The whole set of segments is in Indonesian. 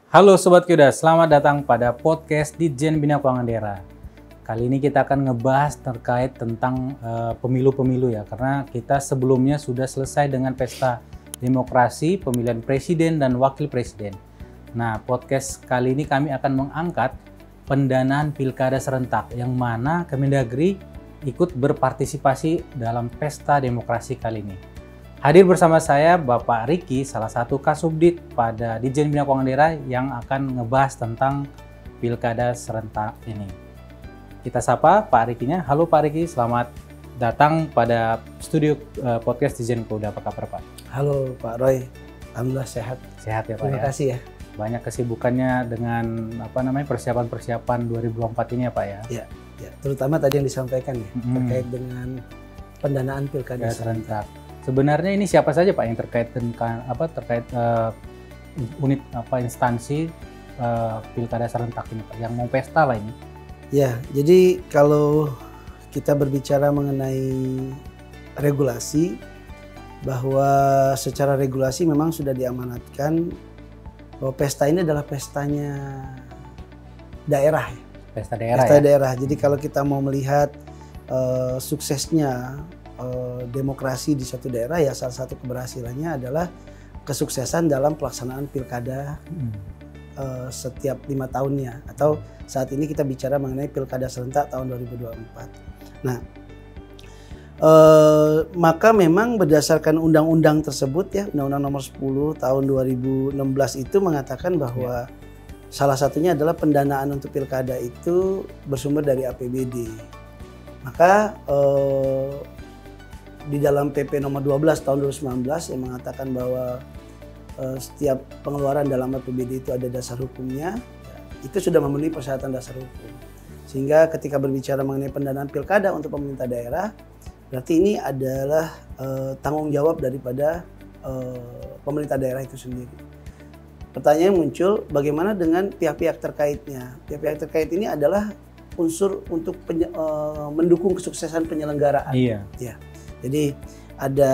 Halo Sobat Kuda, selamat datang pada podcast Ditjen Bina Keuangan Daerah. Kali ini kita akan ngebahas terkait tentang pemilu-pemilu ya, karena kita sebelumnya sudah selesai dengan pesta demokrasi, pemilihan presiden dan wakil presiden. Nah, podcast kali ini kami akan mengangkat pendanaan pilkada serentak, yang mana Kemendagri ikut berpartisipasi dalam pesta demokrasi kali ini. Hadir bersama saya Bapak Riki, salah satu Kasubdit pada Ditjen Bina Keuangan Daerah yang akan ngebahas tentang pilkada serentak ini. Kita sapa Pak Rikinya. Halo Pak Riki, selamat datang pada studio podcast Ditjen Keuangan. Apa kabar Pak? Halo Pak Roy, alhamdulillah sehat. Sehat ya Pak. Terima kasih ya. Banyak kesibukannya dengan persiapan-persiapan 2024 ini ya Pak ya. Ya, terutama tadi yang disampaikan ya terkait dengan pendanaan pilkada serentak. Sebenarnya ini siapa saja Pak yang terkait dengan unit instansi pilkada serentak ini Pak yang mau pesta lah ini? Ya, jadi kalau kita berbicara mengenai regulasi, bahwa secara regulasi memang sudah diamanatkan bahwa pesta ini adalah pestanya daerah ya. Pesta daerah. Pesta ya? daerah. Jadi kalau kita mau melihat suksesnya demokrasi di suatu daerah, ya salah satu keberhasilannya adalah kesuksesan dalam pelaksanaan pilkada setiap 5 tahunnya, atau saat ini kita bicara mengenai pilkada serentak tahun 2024. Nah, maka memang berdasarkan undang-undang tersebut ya, Undang-Undang Nomor 10 tahun 2016 itu mengatakan bahwa salah satunya adalah pendanaan untuk pilkada itu bersumber dari APBD. Maka di dalam PP nomor 12 tahun 2019 yang mengatakan bahwa setiap pengeluaran dalam APBD itu ada dasar hukumnya, itu sudah memenuhi persyaratan dasar hukum. Sehingga ketika berbicara mengenai pendanaan pilkada untuk pemerintah daerah, berarti ini adalah tanggung jawab daripada pemerintah daerah itu sendiri. Pertanyaan muncul, bagaimana dengan pihak-pihak terkaitnya? Pihak-pihak terkait ini adalah unsur untuk mendukung kesuksesan penyelenggaraan. Iya. Ya. Jadi ada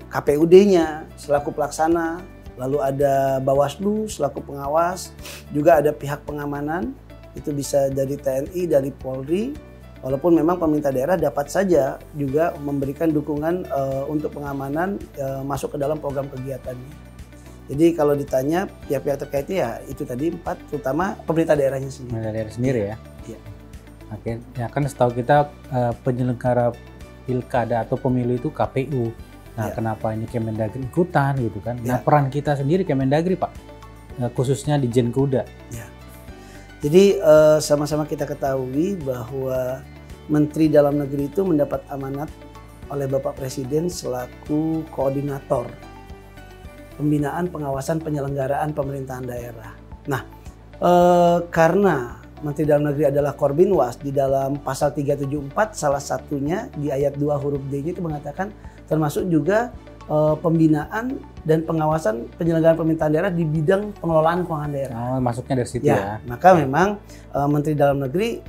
KPUD-nya selaku pelaksana, lalu ada Bawaslu selaku pengawas, juga ada pihak pengamanan, itu bisa dari TNI, dari Polri, walaupun memang pemerintah daerah dapat saja juga memberikan dukungan untuk pengamanan masuk ke dalam program kegiatannya. Jadi kalau ditanya pihak-pihak terkaitnya ya itu tadi 4, terutama pemerintah daerahnya sendiri. Pemerintah daerah sendiri ya? Iya. Oke, ya kan setahu kita penyelenggara pilkada atau pemilu itu KPU. Nah, kenapa ini Kemendagri ikutan gitu kan? Nah, peran kita sendiri Kemendagri Pak, khususnya di Ditjen Kuda. Ya. Jadi sama-sama kita ketahui bahwa Menteri Dalam Negeri itu mendapat amanat oleh Bapak Presiden selaku koordinator pembinaan, pengawasan, penyelenggaraan pemerintahan daerah. Nah, karena Menteri Dalam Negeri adalah Korbinwas, di dalam pasal 374 salah satunya di ayat 2 huruf D-nya itu mengatakan termasuk juga pembinaan dan pengawasan penyelenggaraan pemerintahan daerah di bidang pengelolaan keuangan daerah. Oh, masuknya dari situ ya. Maka memang Menteri Dalam Negeri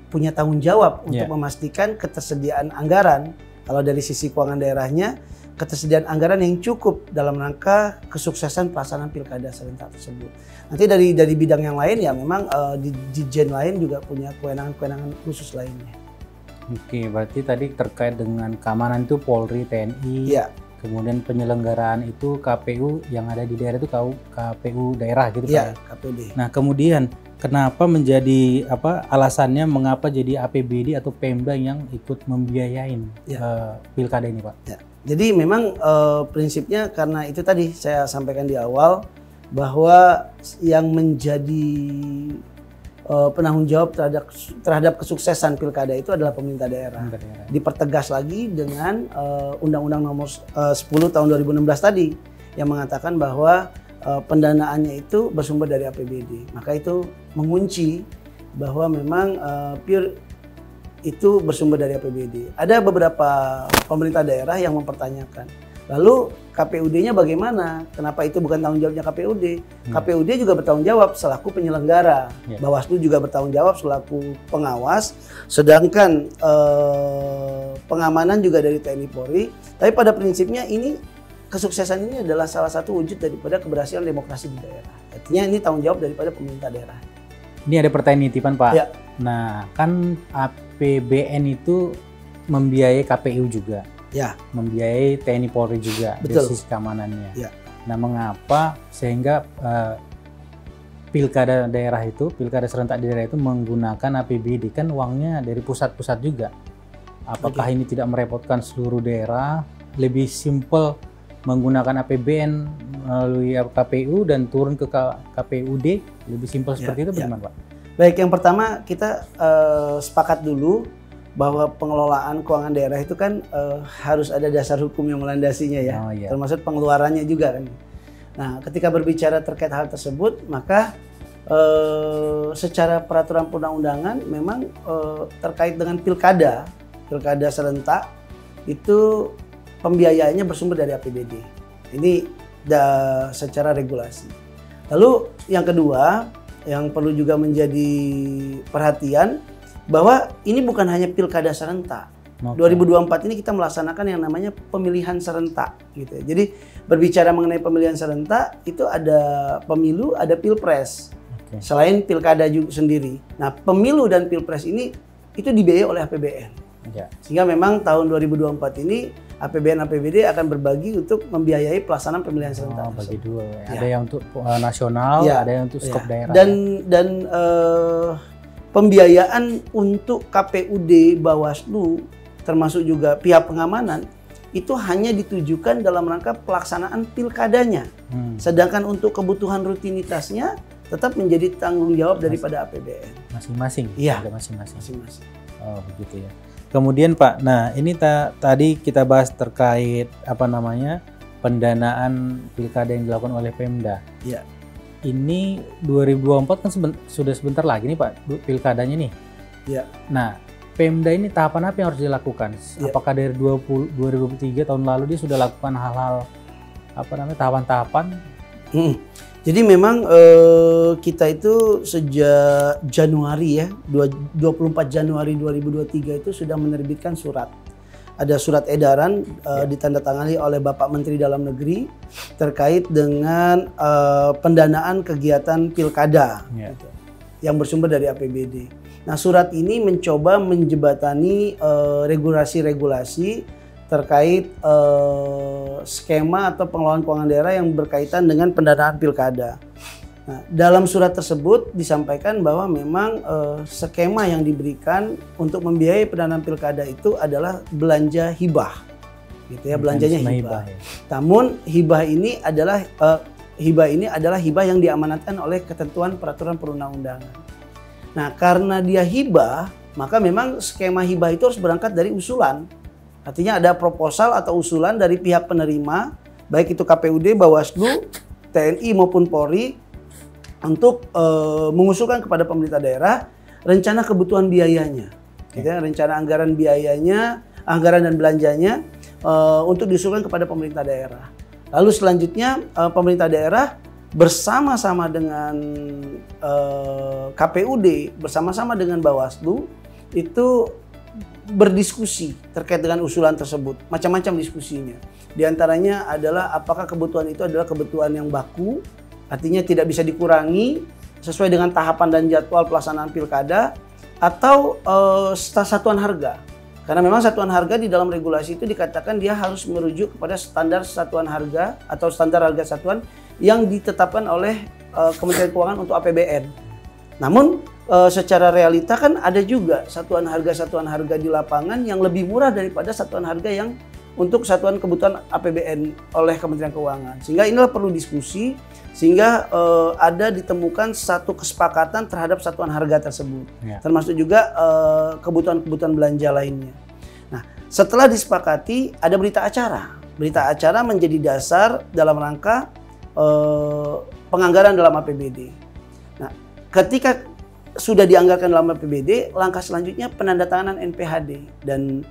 punya tanggung jawab untuk memastikan ketersediaan anggaran. Kalau dari sisi keuangan daerahnya, ketersediaan anggaran yang cukup dalam rangka kesuksesan pelaksanaan pilkada serentak tersebut. Nanti dari bidang yang lain ya memang di Ditjen lain juga punya kewenangan-kewenangan khusus lainnya. Oke, berarti tadi terkait dengan keamanan itu Polri, TNI, kemudian penyelenggaraan itu KPU yang ada di daerah itu KPU daerah gitu Pak ya? KPUD. Nah kemudian kenapa menjadi alasannya mengapa jadi APBD atau Pemda yang ikut membiayain pilkada ini Pak? Ya. Jadi memang prinsipnya karena itu tadi saya sampaikan di awal bahwa yang menjadi penanggung jawab terhadap kesuksesan pilkada itu adalah pemerintah daerah. Dipertegas lagi dengan Undang-Undang Nomor 10 tahun 2016 tadi yang mengatakan bahwa pendanaannya itu bersumber dari APBD. Maka itu mengunci bahwa memang pure itu bersumber dari APBD. Ada beberapa pemerintah daerah yang mempertanyakan, lalu KPUD-nya bagaimana? Kenapa itu bukan tanggung jawabnya KPUD? KPUD juga bertanggung jawab selaku penyelenggara. Bawaslu juga bertanggung jawab selaku pengawas. Sedangkan pengamanan juga dari TNI Polri. Tapi pada prinsipnya ini kesuksesan ini adalah salah satu wujud daripada keberhasilan demokrasi di daerah. Artinya ini tanggung jawab daripada pemerintah daerah. Ini ada pertanyaan nitipan Pak. Ya. Nah, kan APBN itu membiayai KPU juga. Ya. Membiayai TNI Polri juga dari sisi keamanannya. Ya. Nah, mengapa sehingga pilkada serentak di daerah itu menggunakan APBD, kan uangnya dari pusat-pusat juga. Apakah ini tidak merepotkan seluruh daerah? Lebih simpel menggunakan APBN melalui KPU dan turun ke KPUD, lebih simpel seperti itu bagaimana Pak? Baik, yang pertama kita sepakat dulu bahwa pengelolaan keuangan daerah itu kan harus ada dasar hukum yang melandasinya ya, termasuk pengeluarannya juga kan. Nah, ketika berbicara terkait hal tersebut, maka secara peraturan perundang-undangan memang terkait dengan pilkada serentak itu pembiayaannya bersumber dari APBD. Ini secara regulasi. Lalu yang kedua yang perlu juga menjadi perhatian bahwa ini bukan hanya pilkada serentak. 2024 ini kita melaksanakan yang namanya pemilihan serentak gitu ya. Jadi berbicara mengenai pemilihan serentak itu ada pemilu, ada pilpres. Selain pilkada juga sendiri. Nah, pemilu dan pilpres ini itu dibiayai oleh APBN. Sehingga memang tahun 2024 ini APBN-APBD akan berbagi untuk membiayai pelaksanaan pemilihan serentak. Bagi dua. Ada yang untuk nasional, ada yang untuk skop daerah. Dan pembiayaan untuk KPUD, Bawaslu, termasuk juga pihak pengamanan, itu hanya ditujukan dalam rangka pelaksanaan pilkadanya. Sedangkan untuk kebutuhan rutinitasnya tetap menjadi tanggung jawab daripada APBN. Masing-masing? Iya. Masing-masing. Oh, begitu ya. Kemudian Pak, nah ini tadi kita bahas terkait pendanaan pilkada yang dilakukan oleh Pemda. Iya. Ini 2024 kan sudah sebentar lagi nih Pak pilkadanya nih. Iya. Nah, Pemda ini tahapan apa yang harus dilakukan? Ya. Apakah dari 2023 tahun lalu dia sudah lakukan hal-hal tahapan-tahapan? Jadi memang kita itu sejak Januari ya, 24 Januari 2023 itu sudah menerbitkan surat. Ada surat edaran ditandatangani oleh Bapak Menteri Dalam Negeri terkait dengan pendanaan kegiatan pilkada gitu, yang bersumber dari APBD. Nah, surat ini mencoba menjembatani regulasi-regulasi terkait skema atau pengelolaan keuangan daerah yang berkaitan dengan pendanaan pilkada. Nah, dalam surat tersebut disampaikan bahwa memang skema yang diberikan untuk membiayai pendanaan pilkada itu adalah belanja hibah, gitu ya, belanjanya hibah. Namun hibah ini adalah hibah yang diamanatkan oleh ketentuan peraturan perundang-undangan. Nah, karena dia hibah, maka memang skema hibah itu harus berangkat dari usulan. Artinya ada proposal atau usulan dari pihak penerima, baik itu KPUD, Bawaslu, TNI maupun Polri, untuk mengusulkan kepada pemerintah daerah rencana kebutuhan biayanya, gitu ya, rencana anggaran biayanya, anggaran dan belanjanya untuk diusulkan kepada pemerintah daerah. Lalu selanjutnya pemerintah daerah bersama-sama dengan KPUD, bersama-sama dengan Bawaslu itu berdiskusi terkait dengan usulan tersebut, macam-macam diskusinya. Di antaranya adalah apakah kebutuhan itu adalah kebutuhan yang baku, artinya tidak bisa dikurangi sesuai dengan tahapan dan jadwal pelaksanaan pilkada, atau satuan harga. Karena memang satuan harga di dalam regulasi itu dikatakan dia harus merujuk kepada standar satuan harga atau standar harga satuan yang ditetapkan oleh Kementerian Keuangan untuk APBN. Namun secara realita kan ada juga satuan harga di lapangan yang lebih murah daripada satuan harga yang untuk satuan kebutuhan APBN oleh Kementerian Keuangan. Sehingga inilah perlu diskusi sehingga ada ditemukan satu kesepakatan terhadap satuan harga tersebut, termasuk juga kebutuhan-kebutuhan belanja lainnya. Nah, setelah disepakati ada berita acara. Berita acara menjadi dasar dalam rangka penganggaran dalam APBD. Nah, ketika sudah dianggarkan dalam APBD, langkah selanjutnya penandatanganan NPHD, dan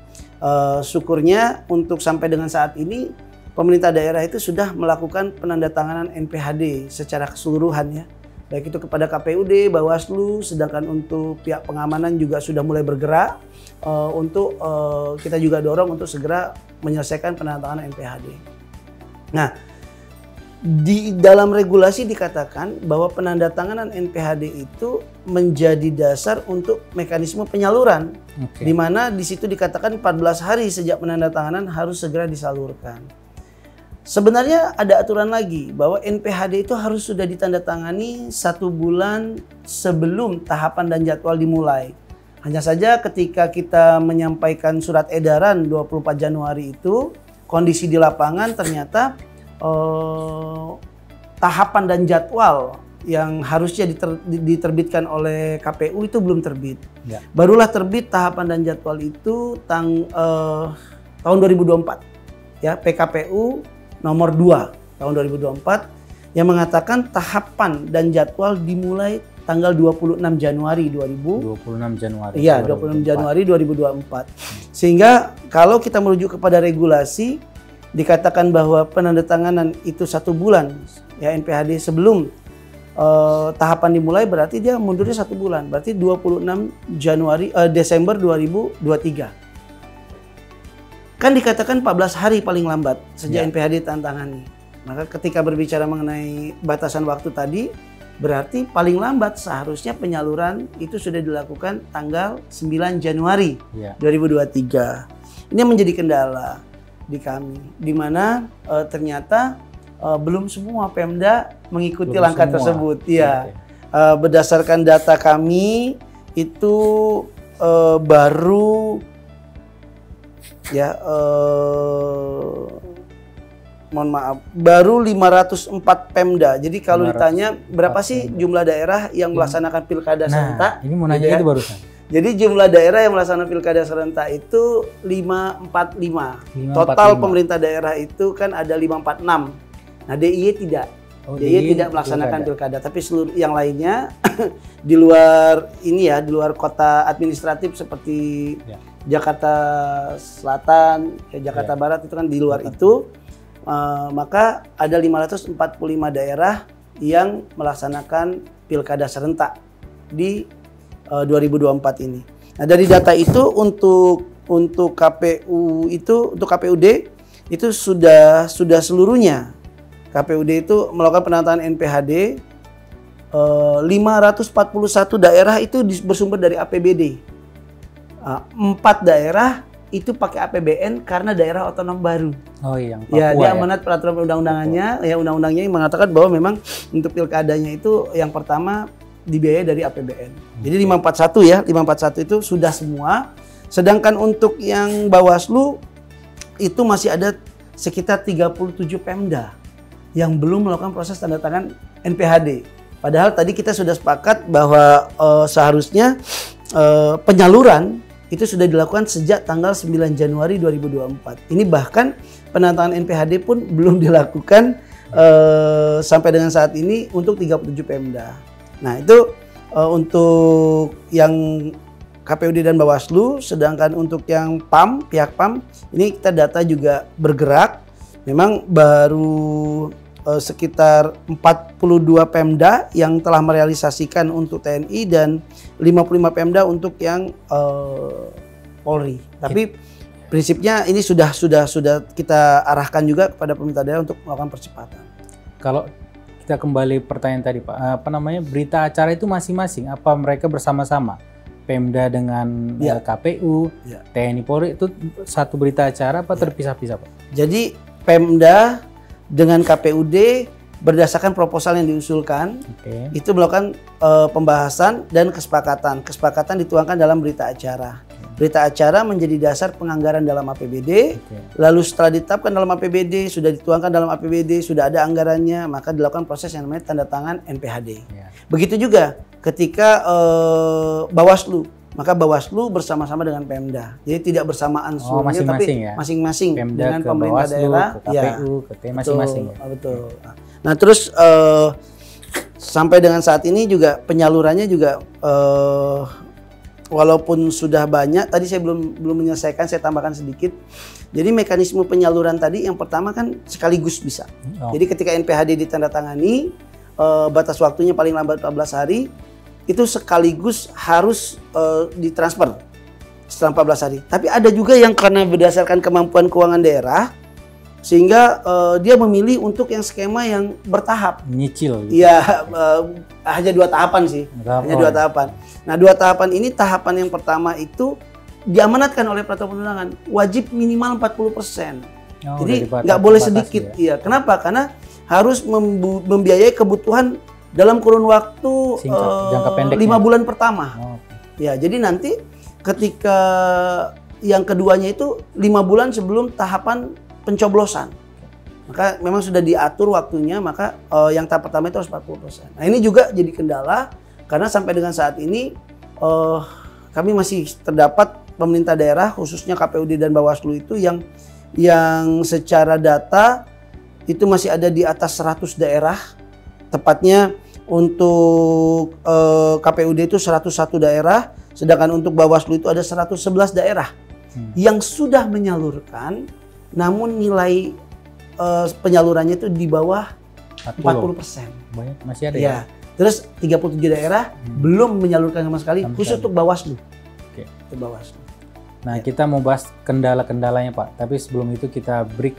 syukurnya untuk sampai dengan saat ini pemerintah daerah itu sudah melakukan penandatanganan NPHD secara keseluruhan ya, baik itu kepada KPUD, Bawaslu, sedangkan untuk pihak pengamanan juga sudah mulai bergerak untuk kita juga dorong untuk segera menyelesaikan penandatanganan NPHD. Nah, di dalam regulasi dikatakan bahwa penandatanganan NPHD itu menjadi dasar untuk mekanisme penyaluran. Di mana di situ dikatakan 14 hari sejak penandatanganan harus segera disalurkan. Sebenarnya ada aturan lagi bahwa NPHD itu harus sudah ditandatangani 1 bulan sebelum tahapan dan jadwal dimulai. Hanya saja ketika kita menyampaikan surat edaran 24 Januari itu, kondisi di lapangan ternyata tahapan dan jadwal yang harusnya diterbitkan oleh KPU itu belum terbit. Ya. Barulah terbit tahapan dan jadwal itu tahun 2024. Ya, PKPU nomor 2 tahun 2024 yang mengatakan tahapan dan jadwal dimulai tanggal 26 Januari 26 Januari. Iya, 26 Januari 2024. Sehingga kalau kita merujuk kepada regulasi dikatakan bahwa penandatanganan itu 1 bulan ya NPHD sebelum tahapan dimulai, berarti dia mundurnya 1 bulan, berarti 26 Desember 2023. Kan dikatakan 14 hari paling lambat sejak NPHD tantangani. Maka ketika berbicara mengenai batasan waktu tadi, berarti paling lambat seharusnya penyaluran itu sudah dilakukan tanggal 9 Januari 2023. Ini yang menjadi kendala di kami, di mana ternyata belum semua Pemda mengikuti langkah tersebut. Ya, berdasarkan data kami itu baru ya mohon maaf, baru 504 Pemda. Jadi kalau ditanya berapa sih jumlah daerah yang melaksanakan pilkada serentak? Ini mau nanya itu barusan. Jadi jumlah daerah yang melaksanakan pilkada serentak itu 545. Total pemerintah daerah itu kan ada 546. Nah, DIY tidak. DIY tidak melaksanakan pilkada, tapi seluruh yang lainnya di luar ini ya, di luar kota administratif seperti Jakarta Selatan, Jakarta Barat itu kan di luar itu. Maka ada 545 daerah yang melaksanakan pilkada serentak di 2024 ini. Nah, dari data itu untuk KPU itu, untuk KPUD itu sudah seluruhnya KPUD itu melakukan penandatanganan NPHD 541 daerah itu bersumber dari APBD. 4 daerah itu pakai APBN karena daerah otonom baru. Oh iya, Papua, dia amanat peraturan undang-undangannya, ya undang-undangnya yang mengatakan bahwa memang untuk pilkadanya itu yang pertama dibiayai dari APBN. Jadi 541 ya, 541 itu sudah semua. Sedangkan untuk yang Bawaslu itu masih ada sekitar 37 Pemda yang belum melakukan proses tanda tangan NPHD. Padahal tadi kita sudah sepakat bahwa seharusnya penyaluran itu sudah dilakukan sejak tanggal 9 Januari 2024. Ini bahkan penandatangan NPHD pun belum dilakukan sampai dengan saat ini untuk 37 Pemda. Nah, itu untuk yang KPUD dan Bawaslu. Sedangkan untuk yang PAM, pihak PAM, ini kita data juga bergerak. Memang baru sekitar 42 Pemda yang telah merealisasikan untuk TNI dan 55 Pemda untuk yang Polri. Tapi prinsipnya ini sudah kita arahkan juga kepada pemerintah daerah untuk melakukan percepatan. Kalau kita kembali pertanyaan tadi Pak, berita acara itu masing-masing apa mereka bersama-sama? Pemda dengan KPU, TNI Polri itu satu berita acara apa terpisah-pisah Pak? Jadi Pemda dengan KPUD berdasarkan proposal yang diusulkan, itu melakukan pembahasan dan kesepakatan. Kesepakatan dituangkan dalam berita acara. Berita acara menjadi dasar penganggaran dalam APBD. Lalu setelah ditetapkan dalam APBD, sudah dituangkan dalam APBD, sudah ada anggarannya, maka dilakukan proses yang namanya tanda tangan NPHD. Begitu juga ketika Bawaslu, maka Bawaslu bersama-sama dengan Pemda. Jadi tidak bersamaan seluruhnya, tapi masing-masing dengan pemerintah Bawaslu, daerah, ke KPU, ke TNI masing-masing. Betul. Nah, terus sampai dengan saat ini juga penyalurannya juga walaupun sudah banyak, tadi saya belum menyelesaikan, saya tambahkan sedikit. Jadi mekanisme penyaluran tadi yang pertama kan sekaligus bisa. Jadi ketika NPHD ditandatangani, batas waktunya paling lambat 14 hari, itu sekaligus harus ditransfer setelah 14 hari. Tapi ada juga yang karena berdasarkan kemampuan keuangan daerah, sehingga dia memilih untuk yang skema yang bertahap. Nyicil. Gitu. Iya, hanya 2 tahapan sih. Hanya 2 tahapan. Nah, 2 tahapan ini, tahapan yang pertama itu diamanatkan oleh peraturan perundang-undangan wajib minimal 40%. Jadi nggak boleh sedikit. Ya? Iya. Kenapa? Karena harus membiayai kebutuhan dalam kurun waktu jangka pendek 5 bulan pertama. Ya, jadi nanti ketika yang keduanya itu 5 bulan sebelum tahapan pencoblosan. Maka memang sudah diatur waktunya, maka yang tahap pertama itu harus 40%. Nah, ini juga jadi kendala karena sampai dengan saat ini kami masih terdapat pemerintah daerah khususnya KPUD dan Bawaslu itu yang secara data itu masih ada di atas 100 daerah. Tepatnya untuk KPUD itu 101 daerah, sedangkan untuk Bawaslu itu ada 111 daerah yang sudah menyalurkan, namun nilai penyalurannya itu di bawah 40%. Banyak, masih ada ya. Terus 37 daerah belum menyalurkan sama sekali, khusus untuk Bawaslu. Oke. Untuk Bawaslu. Nah, kita mau bahas kendala-kendalanya, Pak. Tapi sebelum itu kita break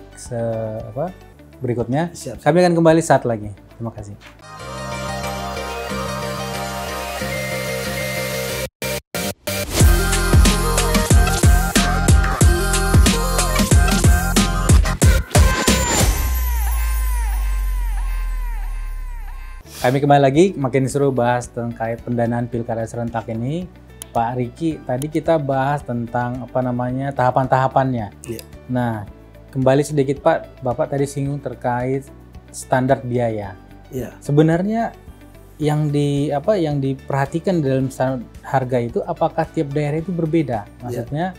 berikutnya. Siap. Kami akan kembali saat lagi. Terima kasih. Kami kembali lagi, makin seru bahas terkait pendanaan pilkada serentak ini. Pak Riki, tadi kita bahas tentang tahapan-tahapannya. Yeah. Nah, kembali sedikit Pak, Bapak tadi singgung terkait standar biaya. Yeah. Sebenarnya yang diperhatikan dalam harga itu, apakah tiap daerah itu berbeda? Maksudnya,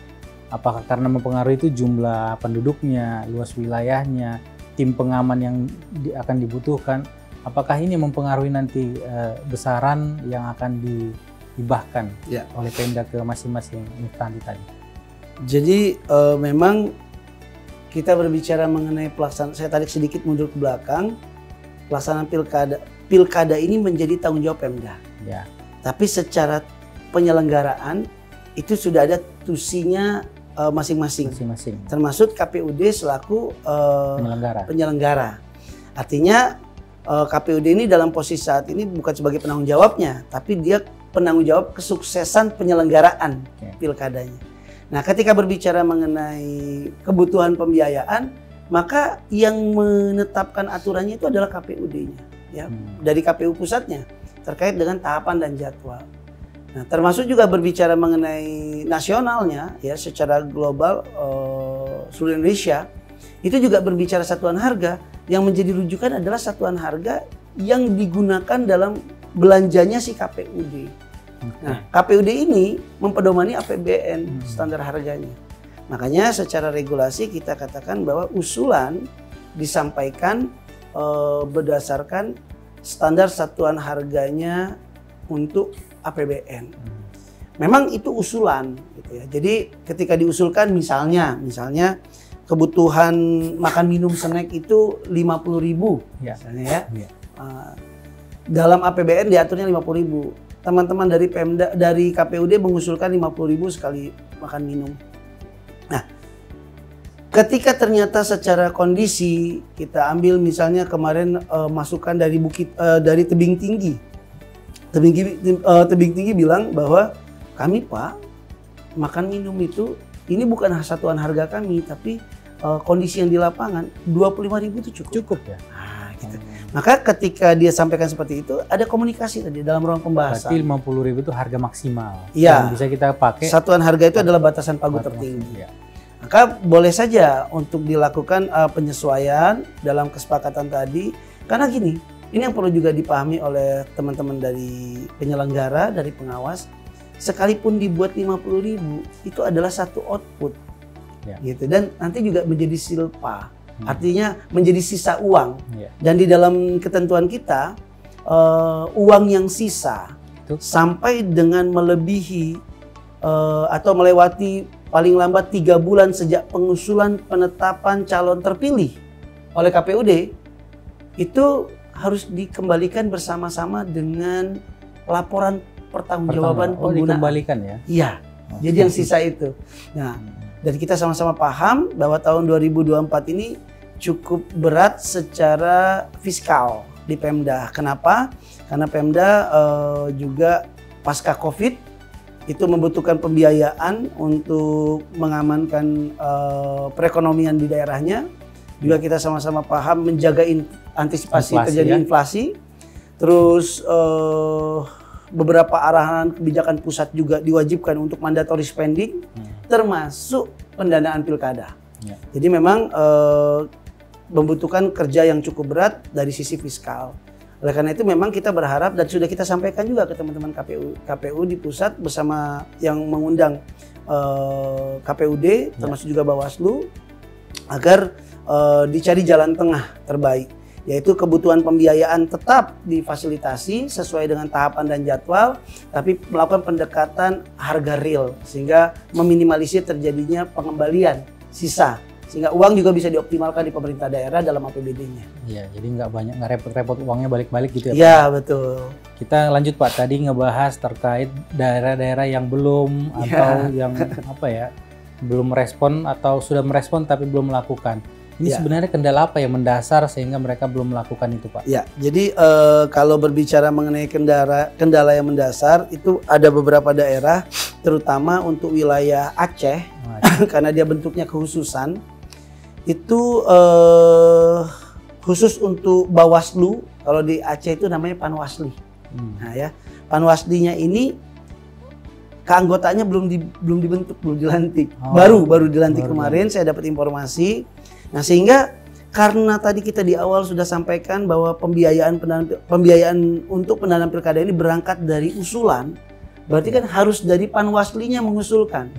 apakah karena mempengaruhi itu jumlah penduduknya, luas wilayahnya, tim pengaman yang akan dibutuhkan? Apakah ini mempengaruhi nanti besaran yang akan dihibahkan oleh Pemda ke masing-masing instansi tadi? Jadi memang kita berbicara mengenai pelaksanaan, saya tarik sedikit mundur ke belakang, pelaksanaan pilkada ini menjadi tanggung jawab Pemda. Ya. Tapi secara penyelenggaraan itu sudah ada tusinya masing-masing. Termasuk KPUD selaku penyelenggara. Artinya KPUD ini dalam posisi saat ini bukan sebagai penanggung jawabnya, tapi dia penanggung jawab kesuksesan penyelenggaraan pilkadanya. Nah, ketika berbicara mengenai kebutuhan pembiayaan, maka yang menetapkan aturannya itu adalah KPUD-nya, ya, dari KPU pusatnya terkait dengan tahapan dan jadwal. Nah, termasuk juga berbicara mengenai nasionalnya, ya, secara global seluruh Indonesia. Itu juga berbicara satuan harga, yang menjadi rujukan adalah satuan harga yang digunakan dalam belanjanya si KPUD. Nah, KPUD ini mempedomani APBN standar harganya. Makanya secara regulasi kita katakan bahwa usulan disampaikan berdasarkan standar satuan harganya untuk APBN. Memang itu usulan, gitu ya. Jadi ketika diusulkan misalnya kebutuhan makan minum snack itu 50.000 misalnya ya. Dalam APBN diaturnya 50.000. Teman-teman dari Pemda, dari KPUD mengusulkan 50.000 sekali makan minum. Nah, ketika ternyata secara kondisi kita ambil misalnya kemarin masukan dari dari Tebing Tinggi. Tebing Tinggi bilang bahwa kami Pak, makan minum itu ini bukan satuan harga kami, tapi kondisi yang di lapangan 25.000 itu cukup ya. Nah, gitu. Maka ketika dia sampaikan seperti itu, ada komunikasi tadi dalam ruang pembahasan. Berarti 50.000 itu harga maksimal. Iya. Bisa kita pakai. Satuan harga itu adalah batasan pagu tertinggi. Ya. Maka boleh saja untuk dilakukan penyesuaian dalam kesepakatan tadi. Karena gini, ini yang perlu juga dipahami oleh teman-teman dari penyelenggara, dari pengawas. Sekalipun dibuat 50.000, itu adalah satu output. Gitu, dan nanti juga menjadi silpa, artinya menjadi sisa uang. Dan di dalam ketentuan kita, uang yang sisa itu sampai dengan melebihi atau melewati paling lambat 3 bulan sejak pengusulan penetapan calon terpilih oleh KPUD, itu harus dikembalikan bersama-sama dengan laporan pertanggungjawaban penggunaan. Dikembalikan ya? Iya, jadi yang sisa itu. Nah, dan kita sama-sama paham bahwa tahun 2024 ini cukup berat secara fiskal di Pemda. Kenapa? Karena Pemda juga pasca COVID itu membutuhkan pembiayaan untuk mengamankan perekonomian di daerahnya. Juga kita sama-sama paham menjaga antisipasi terjadi inflasi. Terus beberapa arahan kebijakan pusat juga diwajibkan untuk mandatory spending, termasuk pendanaan pilkada. Jadi memang membutuhkan kerja yang cukup berat dari sisi fiskal. Oleh karena itu memang kita berharap dan sudah kita sampaikan juga ke teman-teman KPU di pusat bersama yang mengundang KPUD termasuk juga Bawaslu agar dicari jalan tengah terbaik, yaitu kebutuhan pembiayaan tetap difasilitasi sesuai dengan tahapan dan jadwal, tapi melakukan pendekatan harga real sehingga meminimalisir terjadinya pengembalian sisa, sehingga uang juga bisa dioptimalkan di pemerintah daerah dalam APBD-nya. Iya, jadi nggak repot-repot uangnya balik-balik gitu ya Pak? Iya, betul. Kita lanjut Pak, tadi ngebahas terkait daerah-daerah yang belum atau yang belum merespon atau sudah merespon tapi belum melakukan. Ini sebenarnya kendala apa yang mendasar sehingga mereka belum melakukan itu Pak? Ya, jadi kalau berbicara mengenai kendala yang mendasar itu ada beberapa daerah, terutama untuk wilayah Aceh, karena dia bentuknya kehususan, itu khusus untuk Bawaslu. Kalau di Aceh itu namanya Panwasli. Nah ya, Panwaslinya ini keanggotaannya belum dibentuk, belum dilantik. Baru dilantik kemarin, saya dapat informasi. Nah sehingga karena tadi kita di awal sudah sampaikan bahwa pembiayaan untuk pendanaan pilkada ini berangkat dari usulan, berarti kan harus dari Panwaslinya mengusulkan.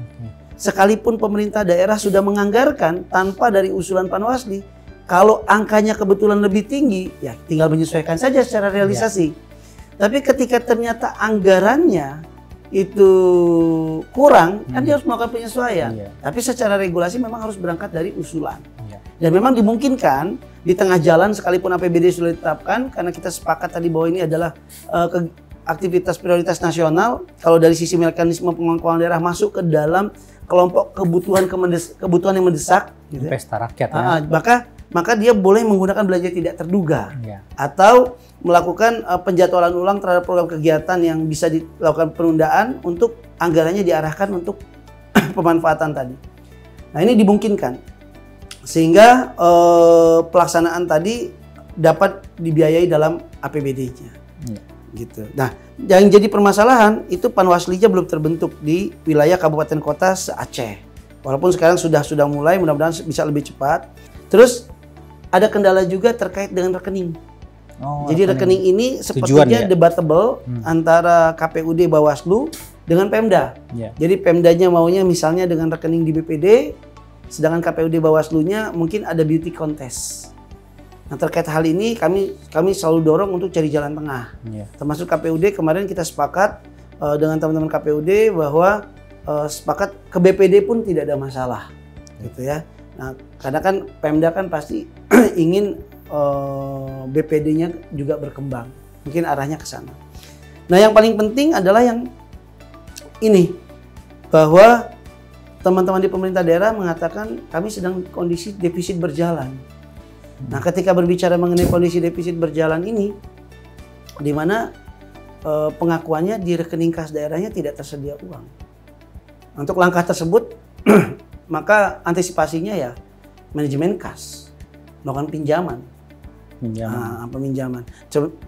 Sekalipun pemerintah daerah sudah menganggarkan tanpa dari usulan Panwasli, kalau angkanya kebetulan lebih tinggi, ya tinggal menyesuaikan saja secara realisasi. Tapi ketika ternyata anggarannya itu kurang, kan dia harus melakukan penyesuaian. Tapi secara regulasi memang harus berangkat dari usulan. Dan memang dimungkinkan di tengah jalan sekalipun APBD sudah ditetapkan, karena kita sepakat tadi bahwa ini adalah aktivitas prioritas nasional, kalau dari sisi mekanisme pengelolaan daerah masuk ke dalam kelompok kebutuhan yang mendesak, gitu pesta rakyat maka dia boleh menggunakan belanja tidak terduga atau melakukan penjadwalan ulang terhadap program kegiatan yang bisa dilakukan penundaan untuk anggarannya diarahkan untuk pemanfaatan tadi. Nah ini dimungkinkan sehingga pelaksanaan tadi dapat dibiayai dalam APBD-nya. Gitu. Nah, yang jadi permasalahan itu Panwaslinya belum terbentuk di wilayah kabupaten kota se-Aceh. Walaupun sekarang sudah mulai, mudah-mudahan bisa lebih cepat. Terus ada kendala juga terkait dengan rekening. Jadi rekening ini sepertinya debatable antara KPUD Bawaslu dengan Pemda. Jadi Pemdanya maunya misalnya dengan rekening di BPD, sedangkan KPUD Bawaslunya mungkin ada beauty contest. Nah terkait hal ini kami selalu dorong untuk cari jalan tengah. Termasuk KPUD kemarin kita sepakat dengan teman-teman KPUD bahwa sepakat ke BPD pun tidak ada masalah, gitu ya. Nah karena kan Pemda kan pasti ingin BPD-nya juga berkembang, mungkin arahnya ke sana. Nah yang paling penting adalah yang ini, bahwa teman-teman di pemerintah daerah mengatakan kami sedang kondisi defisit berjalan. Nah, ketika berbicara mengenai kondisi defisit berjalan ini, di mana pengakuannya di rekening kas daerahnya tidak tersedia uang. Untuk langkah tersebut, maka antisipasinya ya manajemen kas, melakukan peminjaman.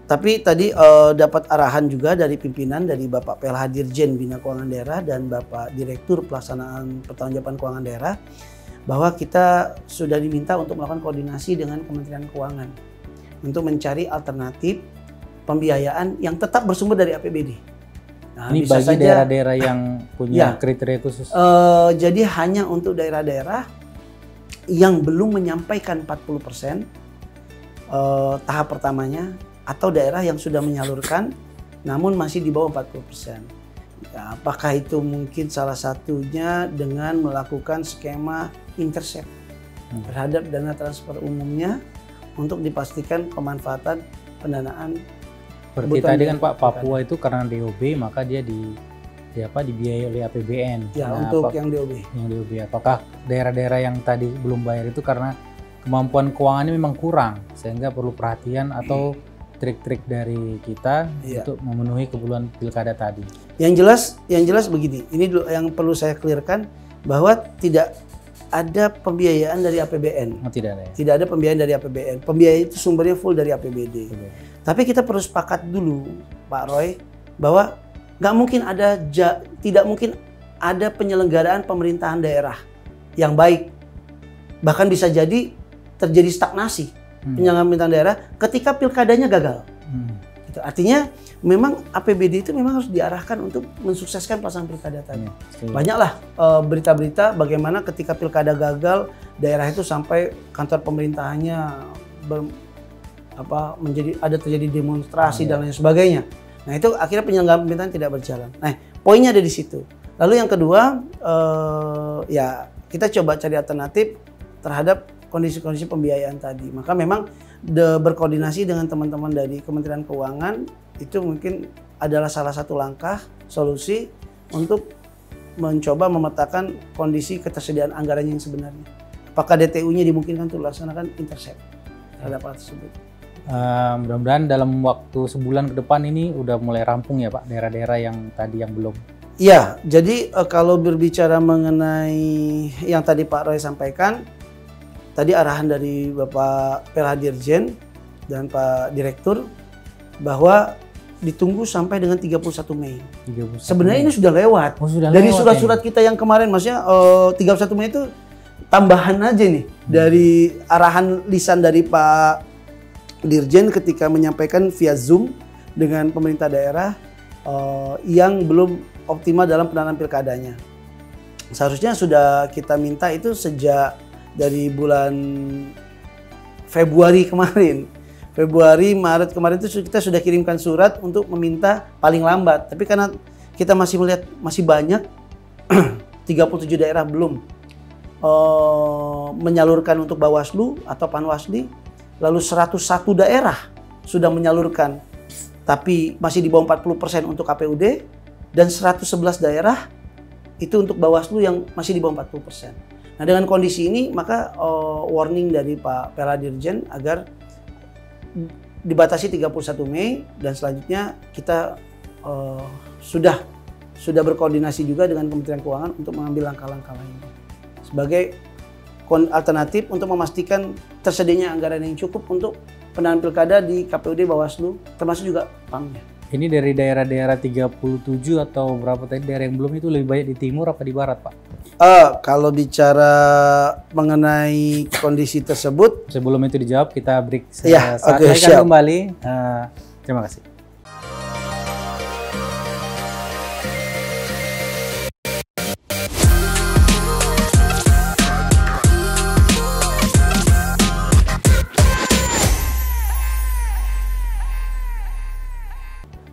Tapi tadi dapat arahan juga dari pimpinan, dari Bapak PLH Dirjen Bina Keuangan Daerah dan Bapak Direktur Pelaksanaan Pertanggungjawaban Keuangan Daerah, bahwa kita sudah diminta untuk melakukan koordinasi dengan Kementerian Keuangan untuk mencari alternatif pembiayaan yang tetap bersumber dari APBD. Nah, ini bagi daerah-daerah yang punya kriteria khusus? Jadi hanya untuk daerah-daerah yang belum menyampaikan 40% tahap pertamanya, atau daerah yang sudah menyalurkan namun masih di bawah 40%. Ya, apakah itu mungkin salah satunya dengan melakukan skema intercept terhadap dana transfer umumnya untuk dipastikan pemanfaatan pendanaan. Seperti tadi kan Pak, Papua itu karena DOB maka dia dibiayai oleh APBN. Ya, untuk yang DOB. Apakah daerah-daerah yang tadi belum bayar itu karena kemampuan keuangannya memang kurang, sehingga perlu perhatian atau trik-trik dari kita untuk memenuhi kebutuhan pilkada tadi. Yang jelas begini, ini yang perlu saya clearkan bahwa tidak ada pembiayaan dari APBN. Oh, tidak ada ya? Tidak ada pembiayaan dari APBN. Pembiayaan itu sumbernya full dari APBD. Tapi kita perlu sepakat dulu, Pak Roy, bahwa tidak mungkin ada penyelenggaraan pemerintahan daerah yang baik. Bahkan bisa jadi terjadi stagnasi penyelenggaraan pemerintahan daerah ketika pilkadanya gagal. Gitu. Artinya memang APBD itu memang harus diarahkan untuk mensukseskan pelaksanaan pilkada tadi. Banyaklah berita-berita bagaimana ketika pilkada gagal, daerah itu sampai kantor pemerintahannya terjadi demonstrasi dan lain sebagainya. Nah itu akhirnya penyelenggaraan pemerintahan tidak berjalan. Nah poinnya ada di situ. Lalu yang kedua, ya kita coba cari alternatif terhadap kondisi-kondisi pembiayaan tadi. Maka memang berkoordinasi dengan teman-teman dari Kementerian Keuangan itu mungkin adalah salah satu langkah solusi untuk mencoba memetakan kondisi ketersediaan anggarannya yang sebenarnya. Apakah DTU-nya dimungkinkan untuk dilaksanakan intercept terhadap hal tersebut? Mudah-mudahan dalam waktu sebulan ke depan ini udah mulai rampung ya Pak, daerah-daerah yang tadi yang belum. Iya, jadi kalau berbicara mengenai yang tadi Pak Roy sampaikan, tadi arahan dari Bapak PLH Dirjen dan Pak Direktur bahwa ditunggu sampai dengan 31 Mei. Sebenarnya ini sudah lewat. Dari surat-surat kita yang kemarin, maksudnya 31 Mei itu tambahan aja nih dari arahan lisan dari Pak Dirjen ketika menyampaikan via Zoom dengan pemerintah daerah yang belum optimal dalam penanganan pilkadanya. Seharusnya sudah kita minta itu sejak dari bulan Februari kemarin. Februari, Maret kemarin itu kita sudah kirimkan surat untuk meminta paling lambat. Tapi karena kita masih melihat masih banyak 37 daerah belum menyalurkan untuk Bawaslu atau Panwasli, lalu 101 daerah sudah menyalurkan tapi masih di bawah 40% untuk KPUD, dan 111 daerah itu untuk Bawaslu yang masih di bawah 40%. Nah dengan kondisi ini maka warning dari Pak PLH Dirjen agar dibatasi 31 Mei dan selanjutnya kita sudah berkoordinasi juga dengan Kementerian Keuangan untuk mengambil langkah-langkah lain sebagai alternatif untuk memastikan tersedianya anggaran yang cukup untuk penanganan pilkada di KPUD Bawaslu termasuk juga PAM-nya. Ini dari daerah-daerah 37 atau berapa tadi daerah yang belum itu lebih banyak di timur apa di barat Pak? Kalau bicara mengenai kondisi tersebut, sebelum itu dijawab kita break. Saya akan kembali. Terima kasih.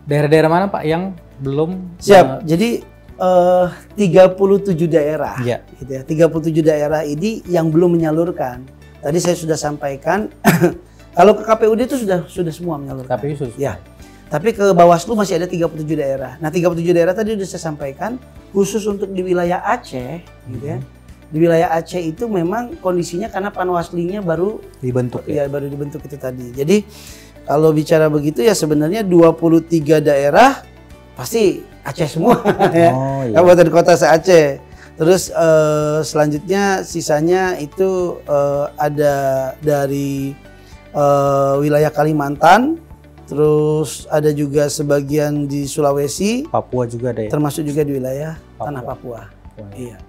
Daerah-daerah mana Pak yang belum? Siap. Jadi 37 daerah, gitu ya. 37 daerah ini yang belum menyalurkan. Tadi saya sudah sampaikan, kalau ke KPUD itu sudah semua menyalurkan. KPU sudah. Ya. Tapi ke Bawaslu masih ada 37 daerah. Nah 37 daerah tadi sudah saya sampaikan, khusus untuk di wilayah Aceh, gitu ya. Di wilayah Aceh itu memang kondisinya karena Panwaslinya baru dibentuk. Ya, baru dibentuk itu tadi. Jadi kalau bicara begitu ya sebenarnya 23 daerah pasti Aceh semua ya. Kabupaten kota se-Aceh. Terus selanjutnya sisanya itu ada dari wilayah Kalimantan, terus ada juga sebagian di Sulawesi, Papua juga ada ya. Termasuk juga di wilayah tanah Papua. Iya.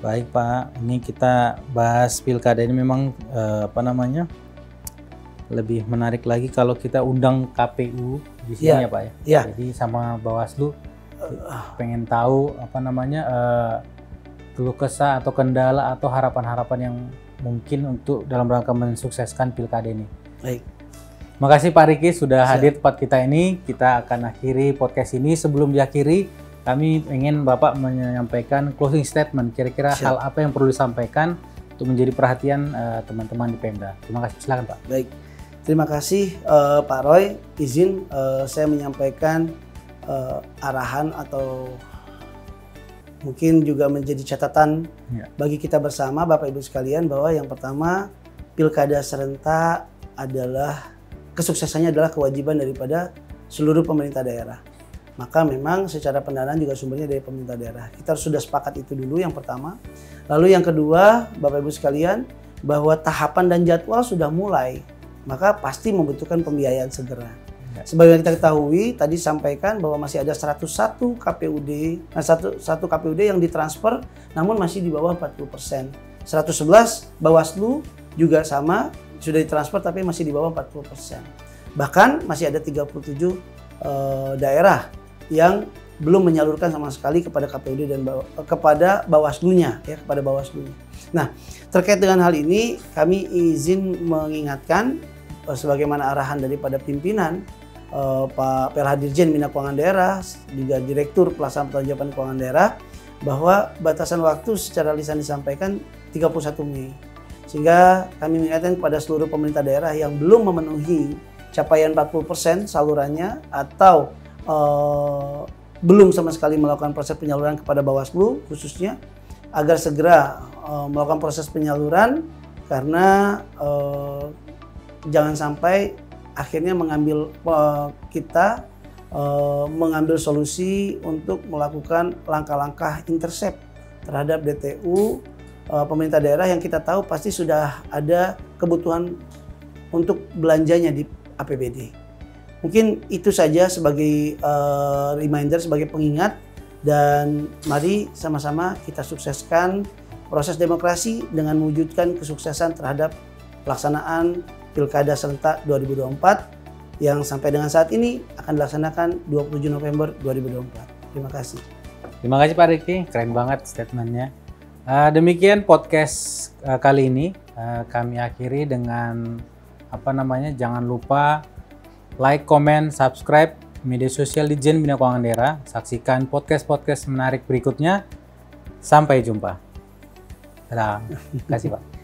Baik Pak, ini kita bahas pilkada ini memang lebih menarik lagi kalau kita undang KPU di sini ya Pak ya. Ya. Jadi sama Bawaslu pengen tahu keluh kesah atau kendala atau harapan-harapan yang mungkin untuk dalam rangka mensukseskan pilkada ini. Baik. Makasih Pak Riki sudah hadir tempat kita ini. Kita akan akhiri podcast ini. Sebelum diakhiri, kami ingin Bapak menyampaikan closing statement. Kira-kira hal apa yang perlu disampaikan untuk menjadi perhatian teman-teman di Pemda. Terima kasih. Silakan Pak. Baik. Terima kasih Pak Roy, izin saya menyampaikan arahan atau mungkin juga menjadi catatan bagi kita bersama Bapak Ibu sekalian bahwa yang pertama pilkada serentak adalah kesuksesannya adalah kewajiban daripada seluruh pemerintah daerah. Maka memang secara pendanaan juga sumbernya dari pemerintah daerah. Kita sudah sepakat itu dulu yang pertama. Lalu yang kedua, Bapak Ibu sekalian, bahwa tahapan dan jadwal sudah mulai. Maka pasti membutuhkan pembiayaan segera. Sebagaimana kita ketahui, tadi sampaikan bahwa masih ada 101 KPUD, satu KPUD yang ditransfer namun masih di bawah 40%. 111 Bawaslu juga sama, sudah ditransfer tapi masih di bawah 40%. Bahkan masih ada 37 daerah yang belum menyalurkan sama sekali kepada KPUD dan kepada Bawaslu-nya, ya, kepada Bawaslu-nya. Nah, terkait dengan hal ini kami izin mengingatkan sebagaimana arahan daripada pimpinan Pak PLH Dirjen Bina Keuangan Daerah, juga Direktur Pelaksanaan Pertanggungjawaban Keuangan Daerah, bahwa batasan waktu secara lisan disampaikan 31 Mei. Sehingga kami mengingatkan kepada seluruh pemerintah daerah yang belum memenuhi capaian 40% salurannya atau belum sama sekali melakukan proses penyaluran kepada Bawaslu khususnya, agar segera melakukan proses penyaluran, karena jangan sampai akhirnya kita mengambil solusi untuk melakukan langkah-langkah intercept terhadap DTU pemerintah daerah yang kita tahu pasti sudah ada kebutuhan untuk belanjanya di APBD. Mungkin itu saja sebagai reminder, sebagai pengingat, dan mari sama-sama kita sukseskan proses demokrasi dengan mewujudkan kesuksesan terhadap pelaksanaan Pilkada serentak 2024 yang sampai dengan saat ini akan dilaksanakan 27 November 2024. Terima kasih. Terima kasih Pak Riki, keren banget statementnya. Demikian podcast kali ini kami akhiri dengan jangan lupa like, comment, subscribe media sosial Ditjen Bina Keuangan Daerah. Saksikan podcast-podcast menarik berikutnya. Sampai jumpa. Terima kasih Pak.